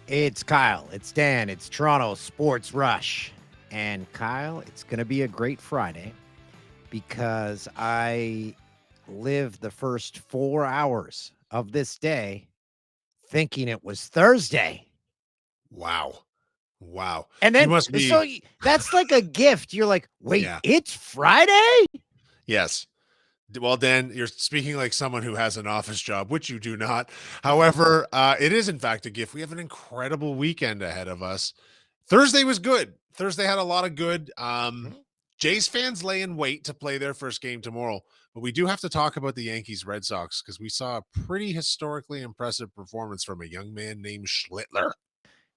It's Kyle, it's Dan, it's Toronto Sports Rush. And Kyle, it's going to be a great Friday because I lived the first 4 hours of this day thinking it was Thursday. Wow. Wow. And You then, must be that's like a gift. You're like, wait, yeah. it's Friday? Yes. Well, Dan, you're speaking like someone who has an office job, which you do not. However, it is in fact a gift. We have an incredible weekend ahead of us. Thursday was good. Thursday had a lot of good. Mhm. Jays fans lay in wait to play their first game tomorrow, but we do have to talk about the Yankees Red Sox because we saw a pretty historically impressive performance from a young man named Schlittler.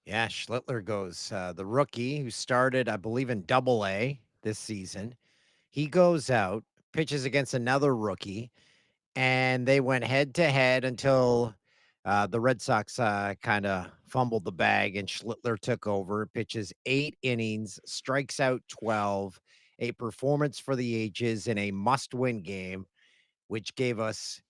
Yeah, Schlittler goes, the rookie who started, I believe, in Double A this season. He goes out, pitches against another rookie, and they went head to head until the Red Sox kind of fumbled the bag and Schlittler took over, pitches 8 innings, strikes out 12, a performance for the ages in a must-win game, which gave us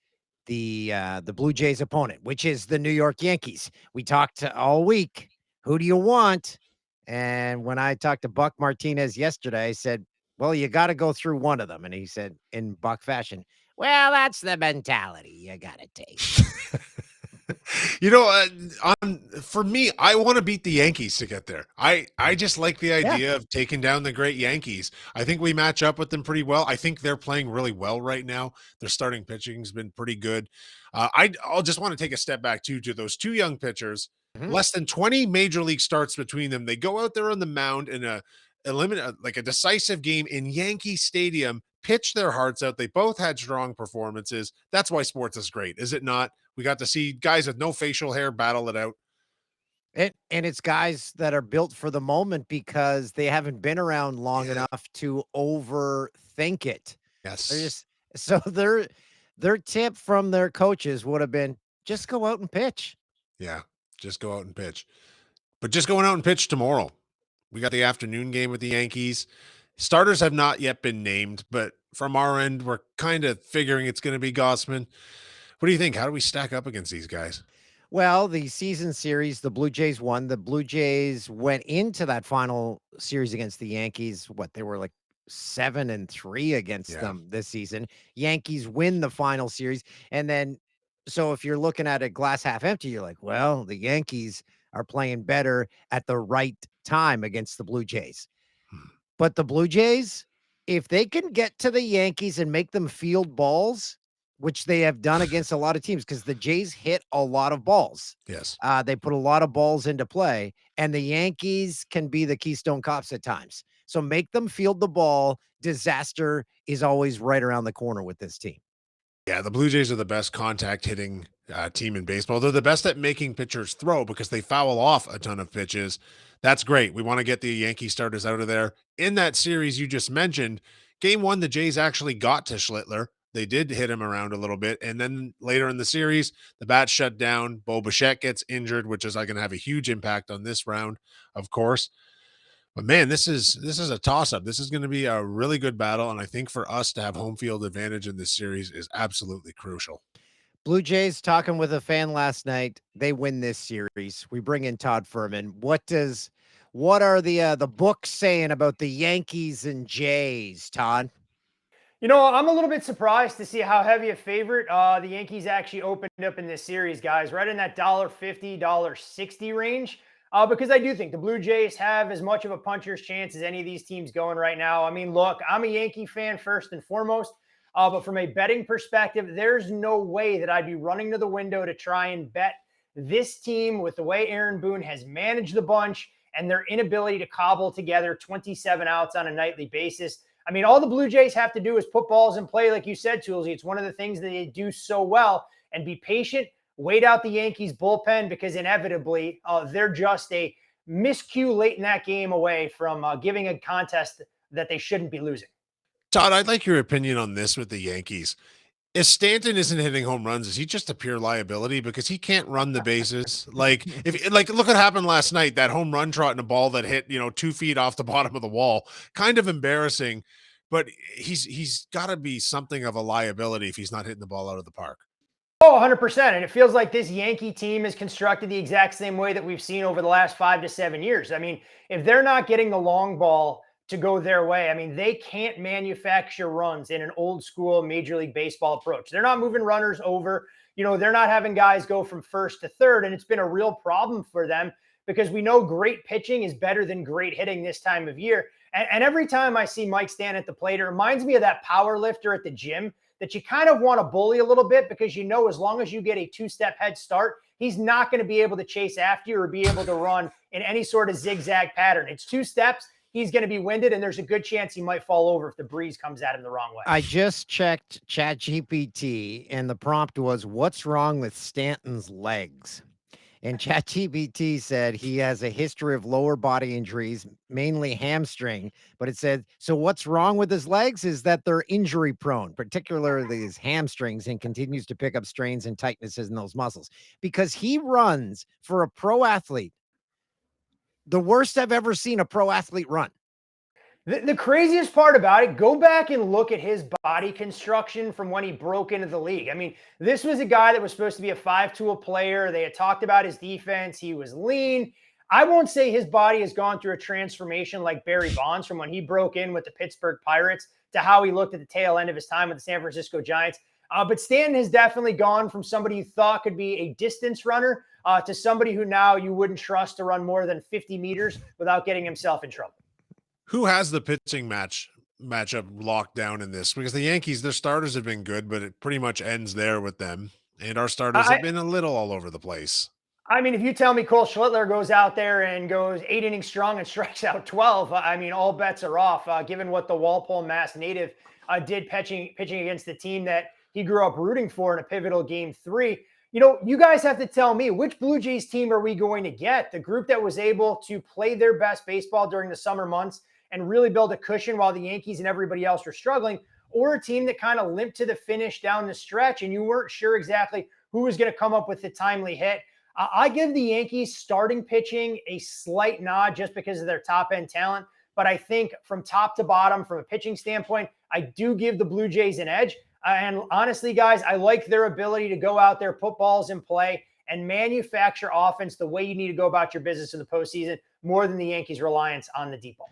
the Blue Jays opponent, which is the New York Yankees. We talked all week. Who do you want? And when I talked to Buck Martinez yesterday, I said, "Well, you got to go through one of them." And he said, in Buck fashion, "Well, that's the mentality you got to take." You know, for me, I want to beat the Yankees to get there. I just like the Yeah. idea of taking down the great Yankees. I think we match up with them pretty well. I think they're playing really well right now. Their starting pitching's been pretty good. I'll just want to take a step back too to those two young pitchers. Mhm. Less than 20 major league starts between them. They go out there on the mound in like a decisive game in Yankee Stadium, pitch their hearts out. They both had strong performances. That's why sports is great, is it not? We got to see guys with no facial hair battle it out. And it's guys that are built for the moment because they haven't been around long Yeah. enough to overthink it. They're Yes. just so their tip from their coaches would have been just go out and pitch. Yeah. Just go out and pitch. But just going out and pitch tomorrow. We got the afternoon game with the Yankees. Starters have not yet been named, but from our end, we're kind of figuring it's going to be Gossman. What do you think? How do we stack up against these guys? Well, the season series, the Blue Jays won. The Blue Jays went into that final series against the Yankees. What they were like 7-3 against Yeah. them this season. Yankees win the final series. And then, so if you're looking at a glass half empty, you're like, well, the Yankees are playing better at the right time against the Blue Jays. Hmm. But the Blue Jays, if they can get to the Yankees and make them field balls, which they have done against a lot of teams, because the Jays hit a lot of balls. Yes. They put a lot of balls into play, and the Yankees can be the Keystone Cops at times. So make them field the ball. Disaster is always right around the corner with this team. Yeah, the Blue Jays are the best contact hitting team in baseball. They're the best at making pitchers throw because they foul off a ton of pitches. That's great. We want to get the Yankee starters out of there. In that series you just mentioned, game one, the Jays actually got to Schlittler. They did hit him around a little bit. And then later in the series, the bat shut down. Bo Bichette gets injured, which is going to have a huge impact on this round, of course. But man, this is a toss up. This is going to be a really good battle, and I think for us to have home field advantage in this series is absolutely crucial. Blue Jays talking with a fan last night. They win this series. We bring in Todd Furhman. What are the books saying about the Yankees and Jays, Todd? I'm a little bit surprised to see how heavy a favorite the Yankees actually opened up in this series, guys, right in that $1.50, $1.60 range. Because I do think the Blue Jays have as much of a puncher's chance as any of these teams going right now. I mean, look, I'm a Yankee fan first and foremost, but from a betting perspective, there's no way that I'd be running to the window to try and bet this team with the way Aaron Boone has managed the bunch and their inability to cobble together 27 outs on a nightly basis. I mean, all the Blue Jays have to do is put balls in play, like you said, Toolsy. It's one of the things that they do so well, and be patient, wait out the Yankees bullpen, because inevitably they're just a miscue late in that game away from giving a contest that they shouldn't be losing. Todd, I'd like your opinion on this with the Yankees. If Stanton isn't hitting home runs, is he just a pure liability because he can't run the bases? Like if like look what happened last night, that home run trot and a ball that hit, 2 feet off the bottom of the wall. Kind of embarrassing, but he's got to be something of a liability if he's not hitting the ball out of the park. Oh, 100%. And it feels like this Yankee team is constructed the exact same way that we've seen over the last 5 to 7 years. I mean, if they're not getting the long ball to go their way, I mean, they can't manufacture runs in an old school Major League Baseball approach. They're not moving runners over. They're not having guys go from first to third. And it's been a real problem for them because we know great pitching is better than great hitting this time of year. And every time I see Mike stand at the plate, it reminds me of that power lifter at the gym that you kind of want to bully a little bit because as long as you get a two-step head start, he's not going to be able to chase after you or be able to run in any sort of zigzag pattern. It's 2 steps. He's going to be winded, and there's a good chance he might fall over if the breeze comes at him the wrong way. I just checked ChatGPT, and the prompt was, "What's wrong with Stanton's legs?" And ChatGPT said he has a history of lower body injuries, mainly hamstring. But it said, so what's wrong with his legs is that they're injury prone, particularly his hamstrings, and continues to pick up strains and tightnesses in those muscles because he runs for a pro athlete. The worst I've ever seen a pro athlete run. The craziest part about it, go back and look at his body construction from when he broke into the league. I mean, this was a guy that was supposed to be a 5-tool player. They had talked about his defense. He was lean. I won't say his body has gone through a transformation like Barry Bonds from when he broke in with the Pittsburgh Pirates to how he looked at the tail end of his time with the San Francisco Giants. But Stanton has definitely gone from somebody you thought could be a distance runner to somebody who now you wouldn't trust to run more than 50 meters without getting himself in trouble. Who has the pitching matchup locked down in this? Because the Yankees, their starters have been good, but it pretty much ends there with them. And our starters have been a little all over the place. I mean, if you tell me Cole Schlittler goes out there and goes 8 innings strong and strikes out 12, I mean, all bets are off, given what the Walpole Mass native did pitching against the team that he grew up rooting for in a pivotal game 3. You guys have to tell me, which Blue Jays team are we going to get? The group that was able to play their best baseball during the summer months and really build a cushion while the Yankees and everybody else were struggling, or a team that kind of limped to the finish down the stretch and you weren't sure exactly who was going to come up with the timely hit? I give the Yankees starting pitching a slight nod just because of their top end talent. But I think from top to bottom, from a pitching standpoint, I do give the Blue Jays an edge. And honestly, guys, I like their ability to go out there, put balls in play, and manufacture offense the way you need to go about your business in the postseason more than the Yankees' reliance on the deep ball.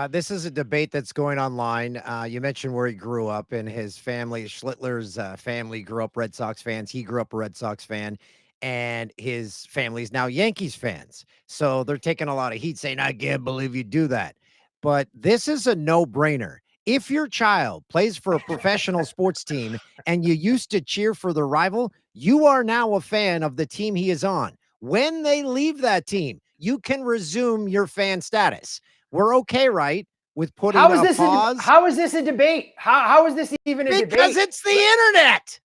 This is a debate that's going online. You mentioned where he grew up and his family. Schlittler's family grew up Red Sox fans. He grew up a Red Sox fan, and his family's now Yankees fans. So they're taking a lot of heat saying, I can't believe you do that. But this is a no-brainer. If your child plays for a professional sports team and you used to cheer for the rival, you are now a fan of the team he is on. When they leave that team, you can resume your fan status. We're okay, right, with putting How is a this pause? how is this a debate? How is this even a debate? Because it's the internet.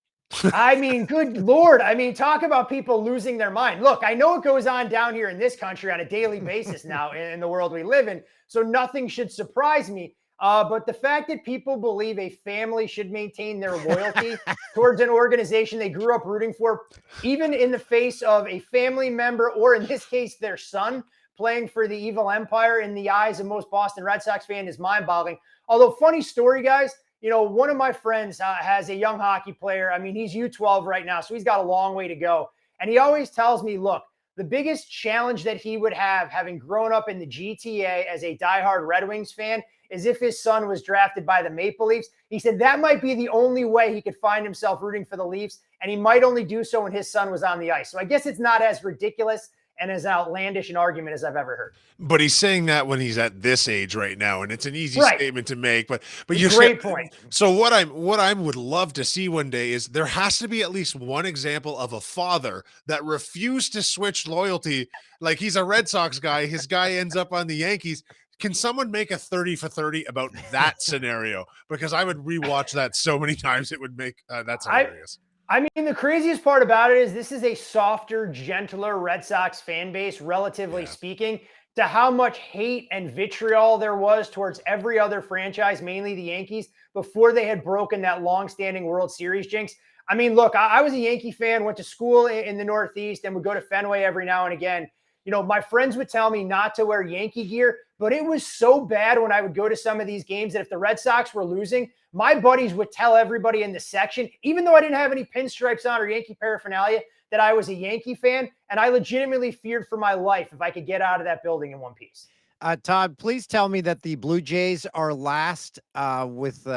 I mean, good Lord. I mean, talk about people losing their mind. Look, I know it goes on down here in this country on a daily basis now in the world we live in, so nothing should surprise me. But the fact that people believe a family should maintain their loyalty towards an organization they grew up rooting for, even in the face of a family member, or in this case, their son, playing for the evil empire in the eyes of most Boston Red Sox fans is mind-boggling. Although, funny story, guys, one of my friends has a young hockey player. I mean, he's U12 right now, so he's got a long way to go. And he always tells me, look, the biggest challenge that he would have, having grown up in the GTA as a diehard Red Wings fan, is if his son was drafted by the Maple Leafs. He said that might be the only way he could find himself rooting for the Leafs, and he might only do so when his son was on the ice. So I guess it's not as ridiculous and as outlandish an argument as I've ever heard. But he's saying that when he's at this age right now, and it's an easy statement to make. But you great point. So what I would love to see one day is there has to be at least one example of a father that refused to switch loyalty. Like, he's a Red Sox guy, his guy ends up on the Yankees. Can someone make a 30 for 30 about that scenario? Because I would rewatch that so many times. It would make that's hilarious. I mean, the craziest part about it is this is a softer, gentler Red Sox fan base, relatively speaking, to how much hate and vitriol there was towards every other franchise, mainly the Yankees, before they had broken that longstanding World Series jinx. I mean, look, I was a Yankee fan, went to school in the Northeast, and would go to Fenway every now and again. My friends would tell me not to wear Yankee gear, but it was so bad when I would go to some of these games that if the Red Sox were losing, my buddies would tell everybody in the section, even though I didn't have any pinstripes on or Yankee paraphernalia, that I was a Yankee fan. And I legitimately feared for my life if I could get out of that building in one piece. Todd, please tell me that the Blue Jays are last with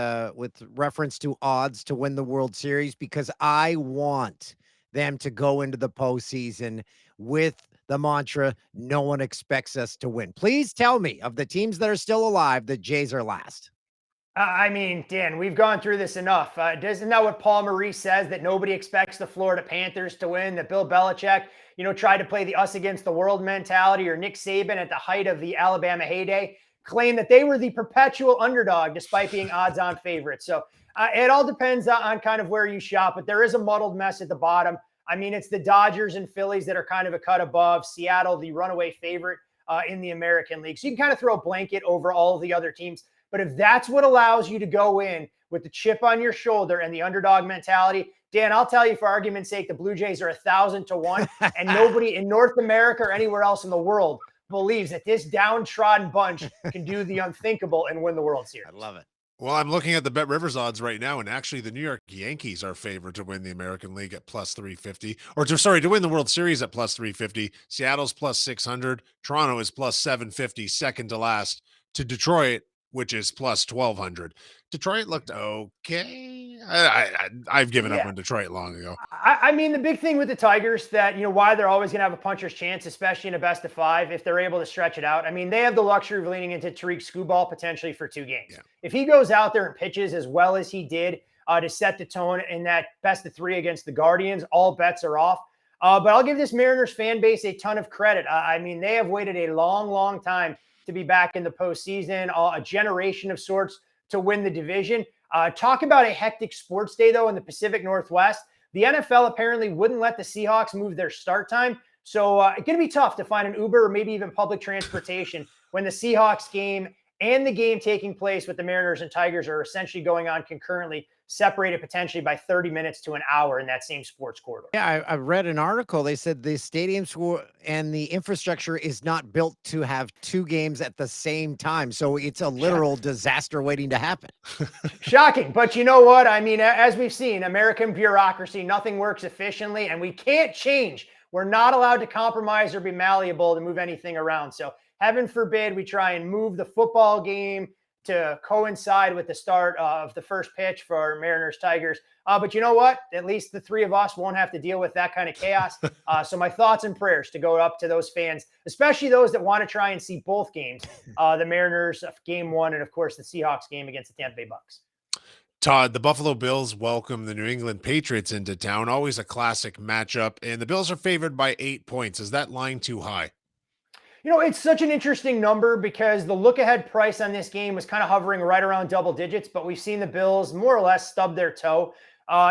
reference to odds to win the World Series, because I want them to go into the postseason with the mantra, no one expects us to win. Please tell me, of the teams that are still alive, the Jays are last. I mean, Dan, we've gone through this enough. Isn't that what Paul Maurice says, that nobody expects the Florida Panthers to win, that Bill Belichick, tried to play the us against the world mentality, or Nick Saban at the height of the Alabama heyday claimed that they were the perpetual underdog despite being odds on favorites. So it all depends on kind of where you shop, but there is a muddled mess at the bottom. I mean, it's the Dodgers and Phillies that are kind of a cut above. Seattle, the runaway favorite in the American League. So you can kind of throw a blanket over all of the other teams. But if that's what allows you to go in with the chip on your shoulder and the underdog mentality, Dan, I'll tell you, for argument's sake, the Blue Jays are 1,000-1, and nobody in North America or anywhere else in the world believes that this downtrodden bunch can do the unthinkable and win the World Series. I love it. Well, I'm looking at the Bet Rivers odds right now, and actually the New York Yankees are favored to win the American League at plus 350, to win the World Series at plus 350. Seattle's plus 600. Toronto is plus 750, second to last to Detroit, which is plus 1,200. Detroit looked okay. I've given up Yeah. on Detroit long ago. I mean, the big thing with the Tigers that, why they're always going to have a puncher's chance, especially in a best of 5, if they're able to stretch it out. I mean, they have the luxury of leaning into Tariq Skubal potentially for 2 games. Yeah. If he goes out there and pitches as well as he did to set the tone in that best of 3 against the Guardians, all bets are off. But I'll give this Mariners fan base a ton of credit. I mean, they have waited a long, long time to be back in the postseason, a generation of sorts to win the division. Talk about a hectic sports day, though, in the Pacific Northwest. The NFL apparently wouldn't let the Seahawks move their start time. So it's going to be tough to find an Uber or maybe even public transportation when the Seahawks game and the game taking place with the Mariners and Tigers are essentially going on concurrently, separated potentially by 30 minutes to an hour in that same sports corridor. Yeah, I read an article. They said the stadiums and the infrastructure is not built to have 2 games at the same time. So it's a literal disaster waiting to happen. Shocking. But you know what? I mean, as we've seen, American bureaucracy, nothing works efficiently, and we can't change. We're not allowed to compromise or be malleable to move anything around. So heaven forbid we try and move the football game to coincide with the start of the first pitch for Mariners Tigers. But you know what? At least the 3 of us won't have to deal with that kind of chaos. So my thoughts and prayers to go up to those fans, especially those that want to try and see both games, the Mariners game 1 and, of course, the Seahawks game against the Tampa Bay Bucks. Todd, the Buffalo Bills welcome the New England Patriots into town. Always a classic matchup. And the Bills are favored by 8 points. Is that line too high? It's such an interesting number because the look-ahead price on this game was kind of hovering right around double digits, but we've seen the Bills more or less stub their toe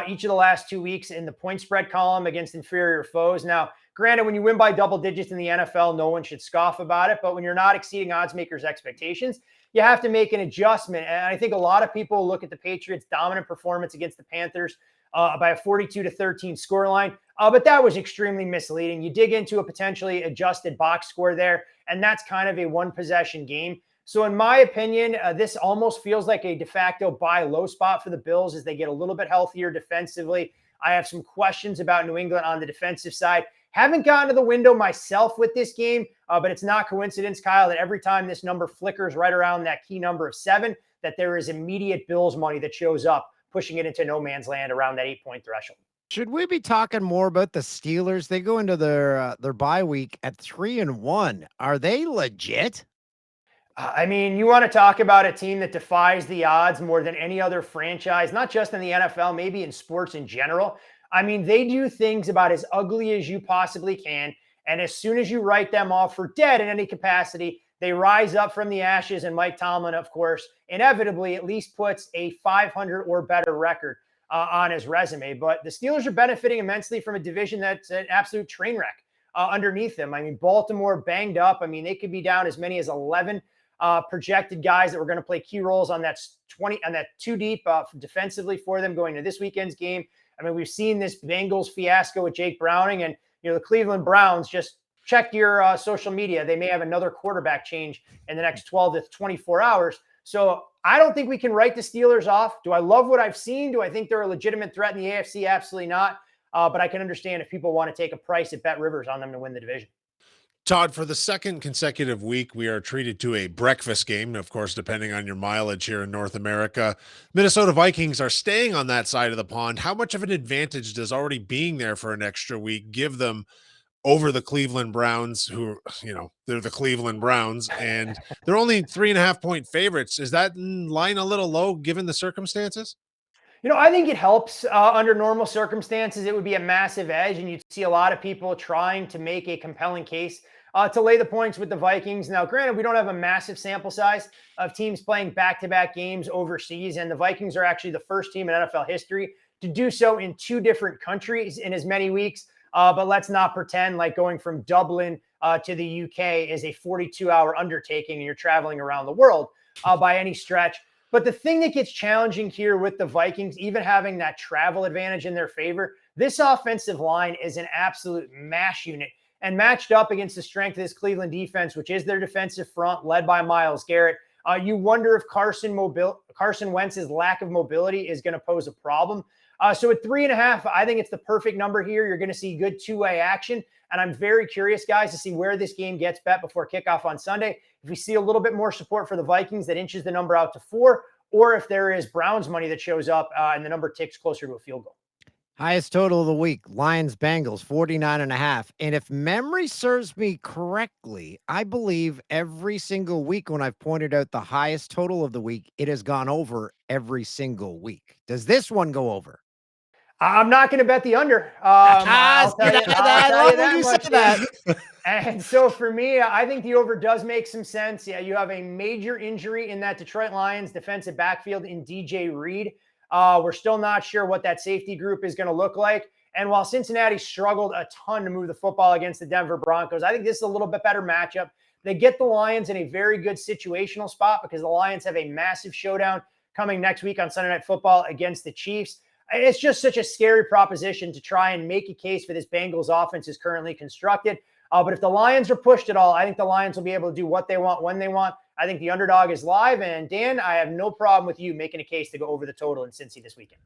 each of the last 2 weeks in the point spread column against inferior foes. Now, granted, when you win by double digits in the NFL, no one should scoff about it, but when you're not exceeding odds makers' expectations, you have to make an adjustment. And I think a lot of people look at the Patriots' dominant performance against the Panthers by a 42-13 scoreline. But that was extremely misleading. You dig into a potentially adjusted box score there, and that's kind of a 1-possession game. So in my opinion, this almost feels like a de facto buy low spot for the Bills as they get a little bit healthier defensively. I have some questions about New England on the defensive side. Haven't gotten to the window myself with this game, but it's not coincidence, Kyle, that every time this number flickers right around that key number of 7, that there is immediate Bills money that shows up, pushing it into no man's land around that 8-point threshold. Should we be talking more about the Steelers? They go into their bye week at 3-1. Are they legit? I mean, you want to talk about a team that defies the odds more than any other franchise, not just in the NFL, maybe in sports in general. I mean, they do things about as ugly as you possibly can. And as soon as you write them off for dead in any capacity, they rise up from the ashes. And Mike Tomlin, of course, inevitably at least puts a 500 or better record on his resume. But the Steelers are benefiting immensely from a division that's an absolute train wreck underneath them. I mean, Baltimore banged up. I mean, they could be down as many as 11 projected guys that were going to play key roles on that 2 deep defensively for them going to this weekend's game. I mean, we've seen this Bengals fiasco with Jake Browning, and the Cleveland Browns just check your social media. They may have another quarterback change in the next 12 to 24 hours. So I don't think we can write the Steelers off. Do I love what I've seen? Do I think they're a legitimate threat in the AFC? Absolutely not. But I can understand if people want to take a price at Bet Rivers on them to win the division. Todd, for the second consecutive week, we are treated to a breakfast game, of course, depending on your mileage here in North America. Minnesota Vikings are staying on that side of the pond. How much of an advantage does already being there for an extra week give them over the Cleveland Browns, who, they're the Cleveland Browns, and they're only 3.5-point favorites? Is that line a little low given the circumstances? I think it helps under normal circumstances. It would be a massive edge, and you'd see a lot of people trying to make a compelling case to lay the points with the Vikings. Now, granted, we don't have a massive sample size of teams playing back-to-back games overseas, and the Vikings are actually the first team in NFL history to do so in two different countries in as many weeks. But let's not pretend like going from Dublin to the UK is a 42-hour undertaking and you're traveling around the world by any stretch. But the thing that gets challenging here with the Vikings, even having that travel advantage in their favor, this offensive line is an absolute mash unit. And matched up against the strength of this Cleveland defense, which is their defensive front led by Myles Garrett, you wonder if Carson Wentz's lack of mobility is going to pose a problem. So at 3.5, I think it's the perfect number here. You're going to see good two-way action. And I'm very curious, guys, to see where this game gets bet before kickoff on Sunday. If we see a little bit more support for the Vikings that inches the number out to 4, or if there is Browns money that shows up and the number ticks closer to a field goal. Highest total of the week, Lions-Bengals, 49.5. And if memory serves me correctly, I believe every single week when I've pointed out the highest total of the week, it has gone over every single week. Does this one go over? I'm not going to bet the under. I I'll tell you that much. that. And so for me, I think the over does make some sense. Yeah, you have a major injury in that Detroit Lions defensive backfield in DJ Reed. We're still not sure what that safety group is going to look like. And while Cincinnati struggled a ton to move the football against the Denver Broncos, I think this is a little bit better matchup. They get the Lions in a very good situational spot because the Lions have a massive showdown coming next week on Sunday Night Football against the Chiefs. It's just such a scary proposition to try and make a case for this Bengals offense is currently constructed. But if the Lions are pushed at all, I think the Lions will be able to do what they want when they want. I think the underdog is live. And Dan, I have no problem with you making a case to go over the total in Cincy this weekend.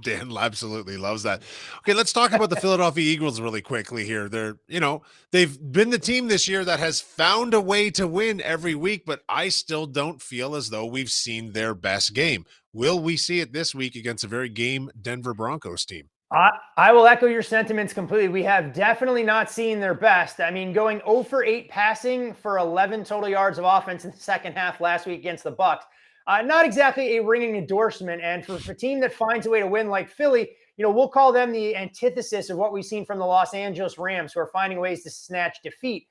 Dan absolutely loves that. Okay, let's talk about the Philadelphia Eagles really quickly here. They've been the team this year that has found a way to win every week, but I still don't feel as though we've seen their best game. Will we see it this week against a very game Denver Broncos team? I will echo your sentiments completely. We have definitely not seen their best. I mean, going 0 for 8 passing for 11 total yards of offense in the second half last week against the Bucs. Not exactly a ringing endorsement. And for a team that finds a way to win like Philly, we'll call them the antithesis of what we've seen from the Los Angeles Rams, who are finding ways to snatch defeat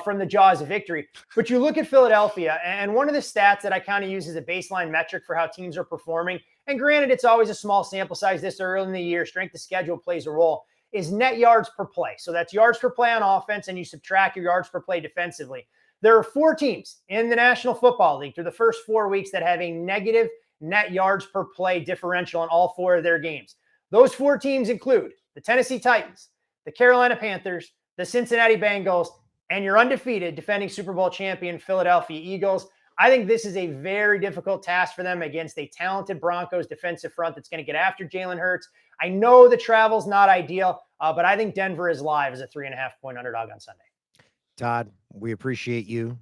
from the jaws of victory. But you look at Philadelphia, and one of the stats that I kind of use as a baseline metric for how teams are performing, and granted, it's always a small sample size this early in the year, strength of schedule plays a role, is net yards per play. So that's yards per play on offense, and you subtract your yards per play defensively. There are 4 teams in the National Football League through the first 4 weeks that have a negative net yards per play differential in all 4 of their games. Those 4 teams include the Tennessee Titans, the Carolina Panthers, the Cincinnati Bengals, and your undefeated defending Super Bowl champion Philadelphia Eagles. I think this is a very difficult task for them against a talented Broncos defensive front that's going to get after Jalen Hurts. I know the travel's not ideal, but I think Denver is live as a 3.5-point underdog on Sunday. Todd, we appreciate you.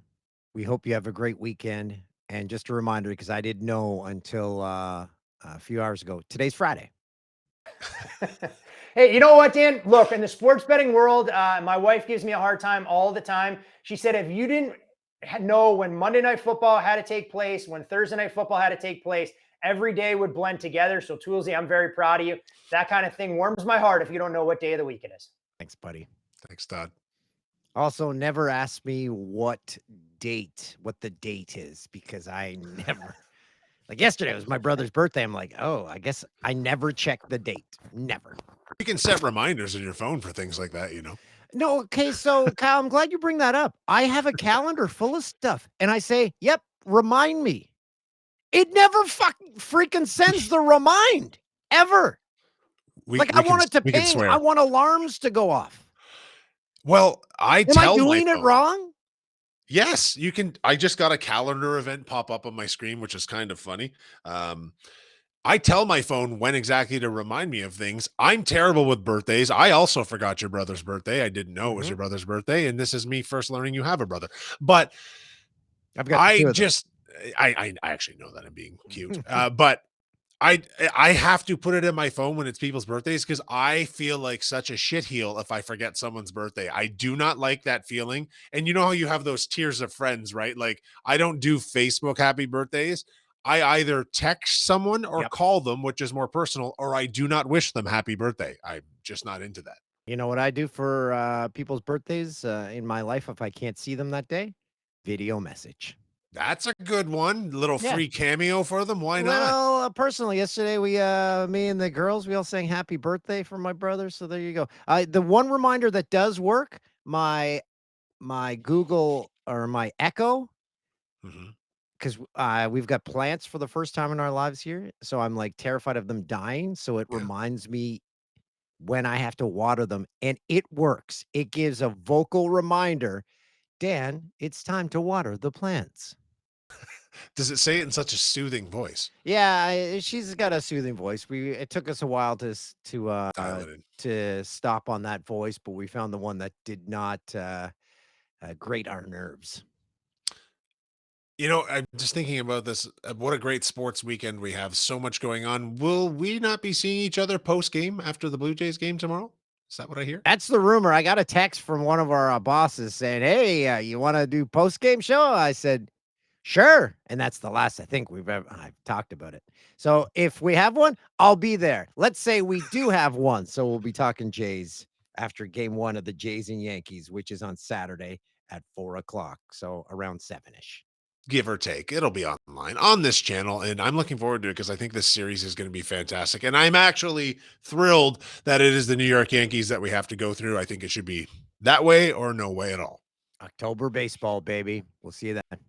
We hope you have a great weekend. And just a reminder, because I didn't know until a few hours ago, today's Friday. Hey, you know what, Dan? Look, in the sports betting world, my wife gives me a hard time all the time. She said, if you didn't know when Monday Night Football had to take place, when Thursday Night Football had to take place, every day would blend together. So, Toolsy, I'm very proud of you. That kind of thing warms my heart if you don't know what day of the week it is. Thanks, buddy. Thanks, Todd. Also, never ask me what the date is, because I never... Like yesterday, it was my brother's birthday. I'm like, oh, I guess I never check the date. Never. You can set reminders on your phone for things like that, No, okay, so Kyle, I'm glad you bring that up. I have a calendar full of stuff, and I say, yep, remind me. It never freaking sends the remind, ever. I want it to ping. I want alarms to go off. Well, I Am I tell my doing it phone. wrong? Yes, you can. I just got a calendar event pop up on my screen, which is kind of funny. Um, I tell my phone when exactly to remind me of things. I'm terrible with birthdays. I also forgot your brother's birthday. I didn't know it was Mhm. your brother's birthday, and this is me first learning you have a brother. But I've got I 2 of them. just, I actually know that I'm being cute, but I have to put it in my phone when it's people's birthdays because I feel like such a shitheel if I forget someone's birthday. I do not like that feeling. And you know how you have those tiers of friends, right? Like I don't do Facebook happy birthdays. I either text someone or Yep. call them, which is more personal, or I do not wish them happy birthday. I'm just not into that. You know what I do for, people's birthdays, in my life if I can't see them that day? Video message. That's a good one. Little Yeah. free cameo for them. Why not? Little, personal, yesterday we, me and the girls, we all sang happy birthday for my brother, so there you go. The one reminder that does work, my Google or my Echo, Mhm. 'cause, we've got plants for the first time in our lives here, so I'm, like, terrified of them dying, so it Yeah. reminds me when I have to water them, and it works. It gives a vocal reminder, "Dan, it's time to water the plants." Does it say it in such a soothing voice? Yeah, she's got a soothing voice. It took us a while Dial it in. to stop on that voice, but we found the one that did not, grate our nerves. You know, I'm just thinking about this. What a great sports weekend we have. So much going on. Will we not be seeing each other post game after the Blue Jays game tomorrow? Is that what I hear? That's the rumor. I got a text from one of our, bosses saying, "Hey, you wanna do post-game show?" I said, "Sure," and that's the last I think I've talked about it. So, if we have one, I'll be there. Let's say we do have one, so we'll be talking Jays after game 1 of the Jays and Yankees, which is on Saturday at 4 o'clock, so around 7-ish. Give or take. It'll be online on this channel. And I'm looking forward to it because I think this series is going to be fantastic. And I'm actually thrilled that it is the New York Yankees that we have to go through. I think it should be that way or no way at all. October baseball, baby. We'll see you then.